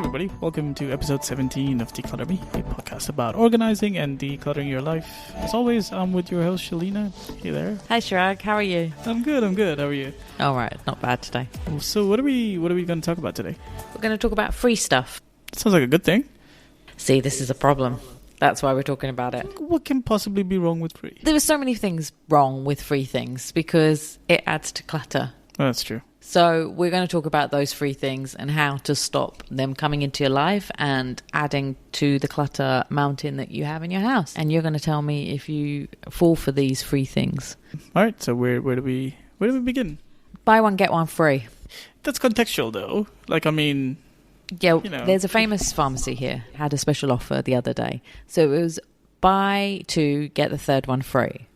everybody, welcome to episode 17 of Declutter Me, a podcast about organizing and decluttering your life. As always, I'm with your host, Shelina. Hey there. Hi, Chirag. How are you? I'm good. How are you? All right. Not bad today. So what are we going to talk about today? We're going to talk about free stuff. Sounds like a good thing. See, this is a problem. That's why we're talking about it. What can possibly be wrong with free? There are so many things wrong with free things because it adds to clutter. Oh, that's true. So we're going to talk about those free things and how to stop them coming into your life and adding to the clutter mountain that you have in your house. And you're going to tell me if you fall for these free things. All right. So where do we begin? Buy one, get one free. That's contextual, though. Yeah, There's a famous pharmacy here, had a special offer the other day. So it was buy two, get the third one free.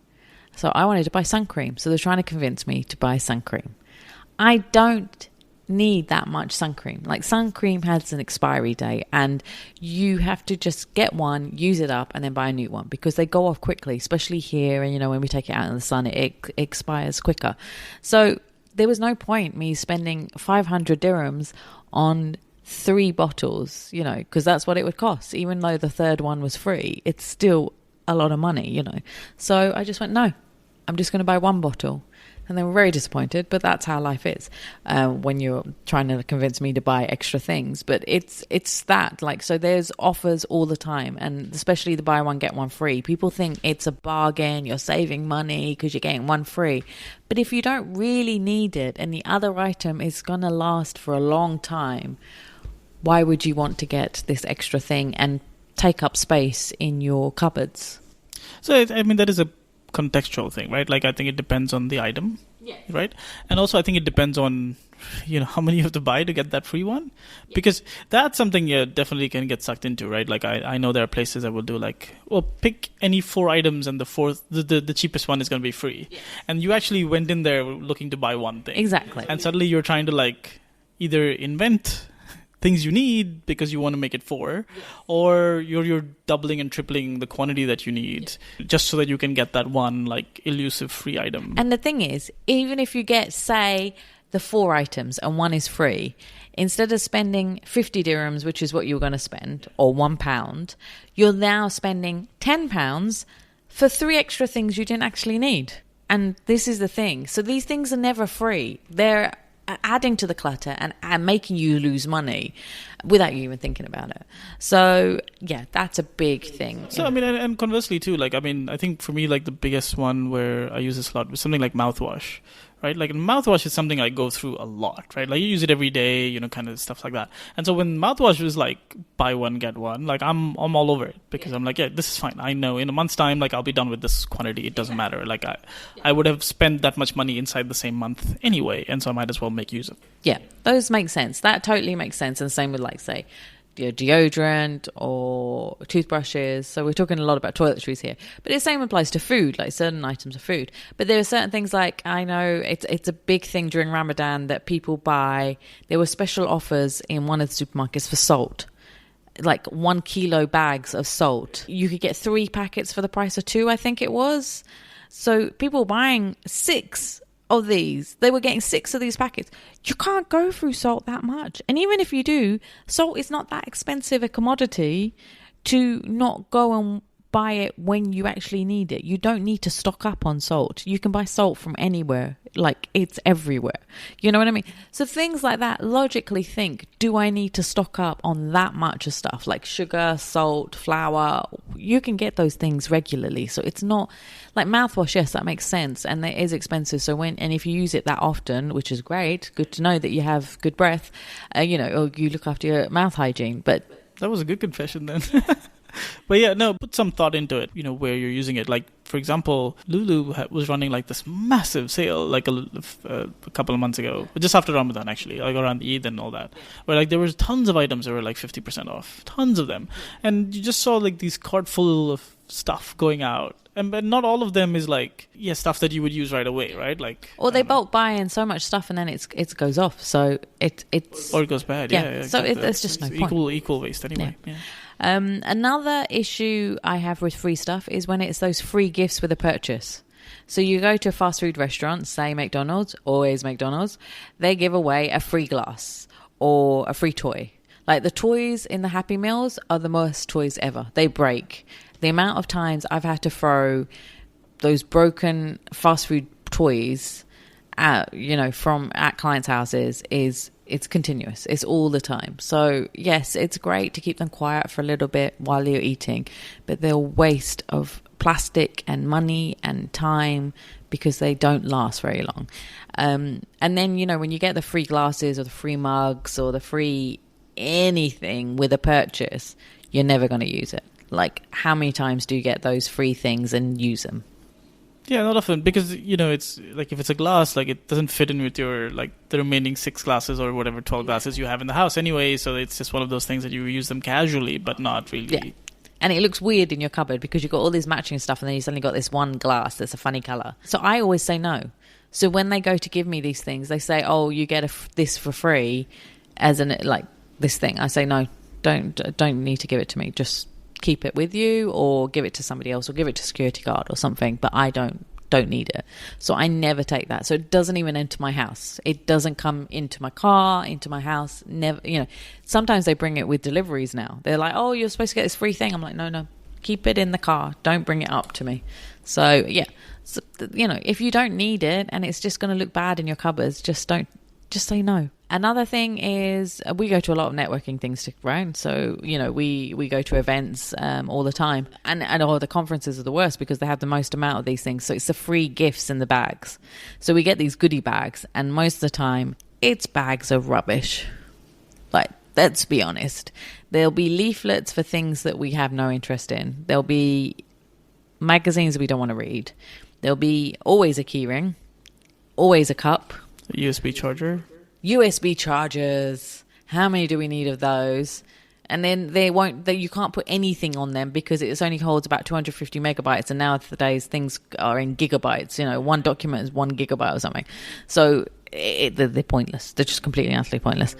So I wanted to buy sun cream. So they're trying to convince me to buy sun cream. I don't need that much sun cream. Like, sun cream has an expiry date and you have to just get one, use it up, and then buy a new one because they go off quickly, especially here. And, when we take it out in the sun, it expires quicker. So there was no point me spending 500 dirhams on 3 bottles, because that's what it would cost. Even though the third one was free, it's still a lot of money, So I just went, no, I'm just going to buy 1 bottle. And they were very disappointed, but that's how life is when you're trying to convince me to buy extra things. But it's that, so there's offers all the time, and especially the buy one, get one free. People think it's a bargain, you're saving money because you're getting one free. But if you don't really need it and the other item is going to last for a long time, why would you want to get this extra thing and take up space in your cupboards? So, that is a contextual thing, right? I think it depends on the item, right? And also I think it depends on how many you have to buy to get that free one, because that's something you definitely can get sucked into, right? I know there are places that will do pick any 4 items and the fourth, the cheapest one is going to be free, and you actually went in there looking to buy one thing, exactly, and suddenly you're trying to either invent things you need because you want to make it 4, or you're doubling and tripling the quantity that you need just so that you can get that one elusive free item. And the thing is, even if you get, say, the 4 items and 1 is free, instead of spending 50 dirhams, which is what you were going to spend, or £1, you're now spending £10 for 3 extra things you didn't actually need. And this is the thing. So these things are never free. They're adding to the clutter and making you lose money without you even thinking about it. So that's a big thing. So and conversely too, I think for me the biggest one where I use this a lot was something like mouthwash, right? Mouthwash is something I go through a lot, right? You use it every day, kind of stuff like that. And so when mouthwash was buy one get one, I'm all over it because I'm this is fine. I know in a month's time I'll be done with this quantity. It doesn't matter. I would have spent that much money inside the same month anyway, and so I might as well make use of it. Yeah, those make sense. That totally makes sense. And same with say deodorant or toothbrushes. So we're talking a lot about toiletries here, but the same applies to food, certain items of food. But there are certain things I know it's a big thing during Ramadan that people buy. There were special offers in one of the supermarkets for salt, 1 kilo bags of salt. You could get 3 packets for the price of 2, I think it was. So people were buying 6 of these. They were getting 6 of these packets. You can't go through salt that much. And even if you do, salt is not that expensive a commodity to not go and buy it when you actually need it. You don't need to stock up on salt. You can buy salt from anywhere. It's everywhere. You know what I mean? So things like that, logically think, do I need to stock up on that much of stuff like sugar, salt, flour? You can get those things regularly. So it's not mouthwash. Yes, that makes sense. And it is expensive. So if you use it that often, which is great, good to know that you have good breath, or you look after your mouth hygiene. But that was a good confession then. But put some thought into it, where you're using it. For example, Lulu was running this massive sale a couple of months ago, just after Ramadan actually, around Eid and all that, where there was tons of items that were 50% off, tons of them. And you just saw these cart full of stuff going out. But not all of them is stuff that you would use right away, right? Or they bulk buy in so much stuff and then it goes off. So it's or it goes bad. Yeah. So there's just no point. Equal waste anyway. Yeah. Another issue I have with free stuff is when it's those free gifts with a purchase. So you go to a fast food restaurant, say McDonald's, always McDonald's, they give away a free glass or a free toy. Like the toys in the Happy Meals are the worst toys ever. They break. The amount of times I've had to throw those broken fast food toys at clients' houses it's continuous. It's all the time. So yes, it's great to keep them quiet for a little bit while you're eating, but they're a waste of plastic and money and time because they don't last very long. And then, when you get the free glasses or the free mugs or the free anything with a purchase, you're never going to use it. Like, how many times do you get those free things and use them? Yeah, not often, because it's like, if it's a glass, like, it doesn't fit in with your, like, the remaining 6 glasses or whatever 12 glasses you have in the house anyway. So it's just one of those things that you use them casually, but not really. Yeah. And it looks weird in your cupboard because you've got all this matching stuff, and then you suddenly got this one glass that's a funny color. So I always say no. So when they go to give me these things, they say, "Oh, you get this for free," as in like this thing. I say no, don't need to give it to me. Just keep it with you, or give it to somebody else, or give it to security guard or something. But I don't need it. So I never take that. So it doesn't even enter my house. It doesn't come into my car, into my house. Never. Sometimes they bring it with deliveries now. They're like, "Oh, you're supposed to get this free thing." I'm like, no, keep it in the car. Don't bring it up to me. So yeah, so, if you don't need it and it's just going to look bad in your cupboards, just say no. Another thing is we go to a lot of networking things, right? So, we go to events all the time. And all the conferences are the worst because they have the most amount of these things. So it's the free gifts in the bags. So we get these goodie bags, and most of the time its bags are rubbish. Like, let's be honest. There'll be leaflets for things that we have no interest in. There'll be magazines we don't want to read. There'll be always a keyring, always a cup. A USB charger. USB chargers. How many do we need of those? And then you can't put anything on them because it only holds about 250 megabytes. And nowadays things are in gigabytes. One document is 1 gigabyte or something. So they're pointless. They're just completely and utterly pointless.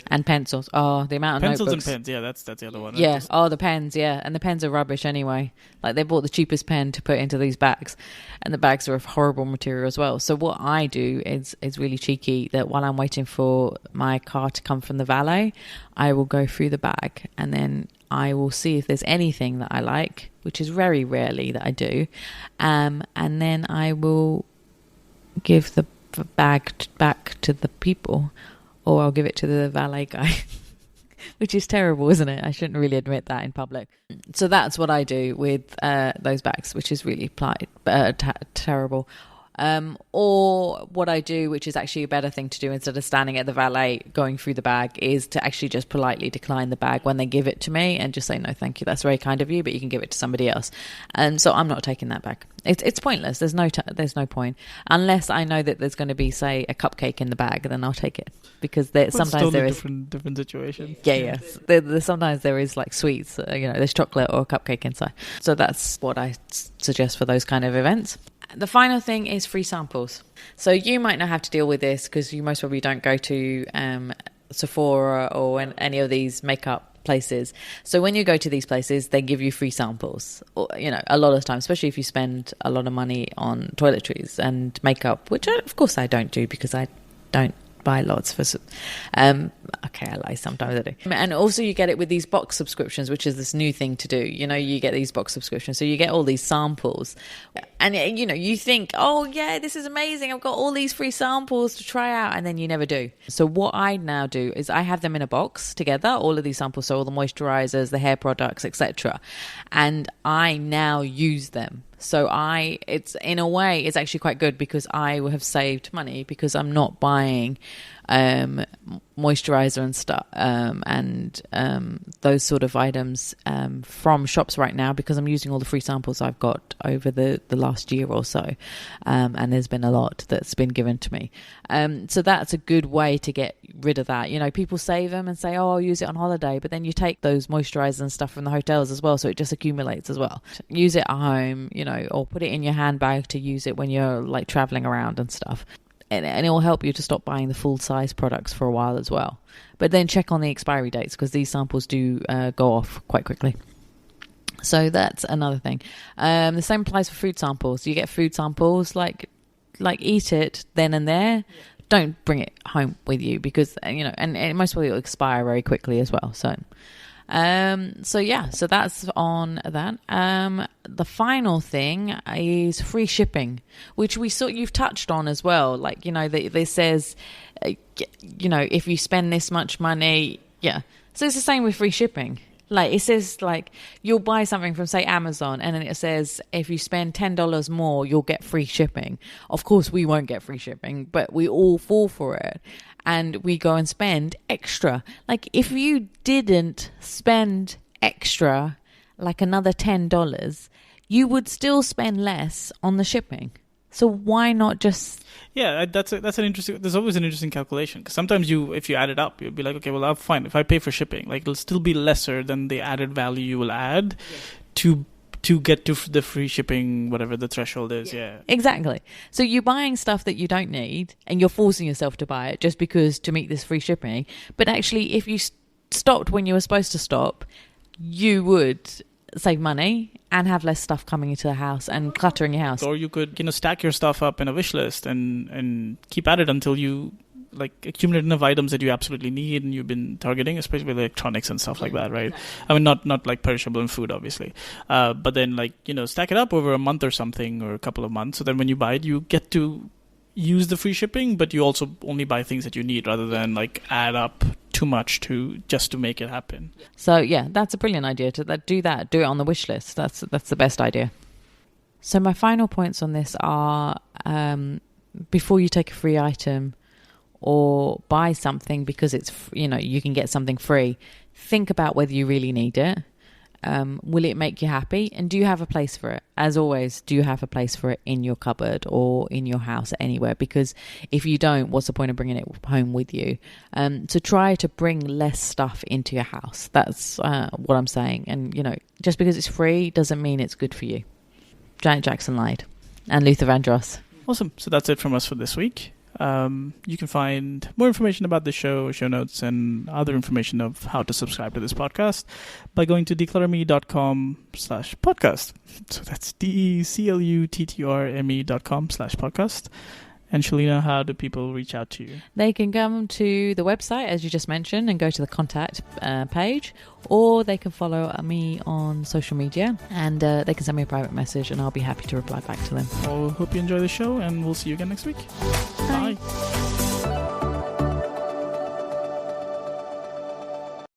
And pencils. Oh, the amount of pencils notebooks. And pens. Yeah, that's the other one. Yeah. Oh, the pens. Yeah. And the pens are rubbish anyway. Like, they bought the cheapest pen to put into these bags, and the bags are of horrible material as well. So what I do is really cheeky, that while I'm waiting for my car to come from the valet, I will go through the bag, and then I will see if there's anything that I like, which is very rarely that I do. And then I will give the bag back to the people. Or I'll give it to the valet guy, which is terrible, isn't it? I shouldn't really admit that in public. So that's what I do with those bags, which is really terrible. Or what I do, which is actually a better thing to do instead of standing at the valet going through the bag, is to actually just politely decline the bag when they give it to me and just say, "No, thank you. That's very kind of you, but you can give it to somebody else." And so I'm not taking that bag. It's pointless. There's no point unless I know that there's going to be, say, a cupcake in the bag. Then I'll take it because sometimes there is different situation. Yeah. Sometimes there is like sweets. There's chocolate or a cupcake inside. So that's what I suggest for those kind of events. The final thing is free samples. So you might not have to deal with this because you most probably don't go to Sephora or any of these makeup places. So when you go to these places, they give you free samples. Or, a lot of the time, especially if you spend a lot of money on toiletries and makeup, which of course I don't do because I don't buy lots for okay, I lie, sometimes I do. And also you get it with these box subscriptions, which is this new thing to do. You get these box subscriptions, so you get all these samples, and you think, "Oh yeah, this is amazing, I've got all these free samples to try out," and then you never do. So what I now do is I have them in a box together, all of these samples, so all the moisturizers, the hair products, etc., and I now use them. So it's in a way, it's actually quite good because I have saved money because I'm not buying moisturizer and stuff and those sort of items from shops right now because I'm using all the free samples I've got over the last year or so, and there's been a lot that's been given to me. So that's a good way to get rid of that. People save them and say, "Oh, I'll use it on holiday," but then you take those moisturizers and stuff from the hotels as well, so it just accumulates as well. Use it at home, or put it in your handbag to use it when you're like traveling around and stuff. And it will help you to stop buying the full-size products for a while as well. But then check on the expiry dates because these samples do go off quite quickly. So that's another thing. The same applies for food samples. You get food samples, like eat it then and there. don't bring it home with you because, and most people expire very quickly as well. So that's on that. The final thing is free shipping, which you've touched on as well. Like, this says, if you spend this much money, so it's the same with free shipping. Like, it says, like, you'll buy something from, say, Amazon, and then it says if you spend $10 more, you'll get free shipping. Of course, we won't get free shipping, but we all fall for it. And we go and spend extra. Like, if you didn't spend extra, like another $10, you would still spend less on the shipping. So why not just... Yeah, that's an interesting... There's always an interesting calculation. Because sometimes if you add it up, you'll be like, okay, well, I'm fine. If I pay for shipping, like, it'll still be lesser than the added value you will add to get to the free shipping, whatever the threshold is. Yeah. Exactly. So you're buying stuff that you don't need and you're forcing yourself to buy it just because to meet this free shipping. But actually, if you stopped when you were supposed to stop, you would save money and have less stuff coming into the house and cluttering your house. Or you could, stack your stuff up in a wish list and keep at it until you accumulate enough items that you absolutely need and you've been targeting, especially with electronics and stuff like that, right? I mean, not like perishable and food, obviously. But then stack it up over a month or something or a couple of months. So then when you buy it, you get to use the free shipping, but you also only buy things that you need rather than add up too much just to make it happen. So yeah, that's a brilliant idea to do it on the wish list. That's the best idea. So my final points on this are before you take a free item or buy something because it's you can get something free, think about whether you really need it. Will it make you happy? And do you have a place for it? As always, do you have a place for it in your cupboard or in your house anywhere? Because if you don't, what's the point of bringing it home with you? So try to bring less stuff into your house. That's what I'm saying. And, just because it's free doesn't mean it's good for you. Janet Jackson lied. And Luther Vandross. Awesome. So that's it from us for this week. You can find more information about the show notes, and other information of how to subscribe to this podcast by going to declutterme.com/podcast. So that's declutterme.com/podcast. And Shelina, how do people reach out to you? They can come to the website, as you just mentioned, and go to the contact page, or they can follow me on social media, and they can send me a private message, and I'll be happy to reply back to them. Well, hope you enjoy the show, and we'll see you again next week. Bye.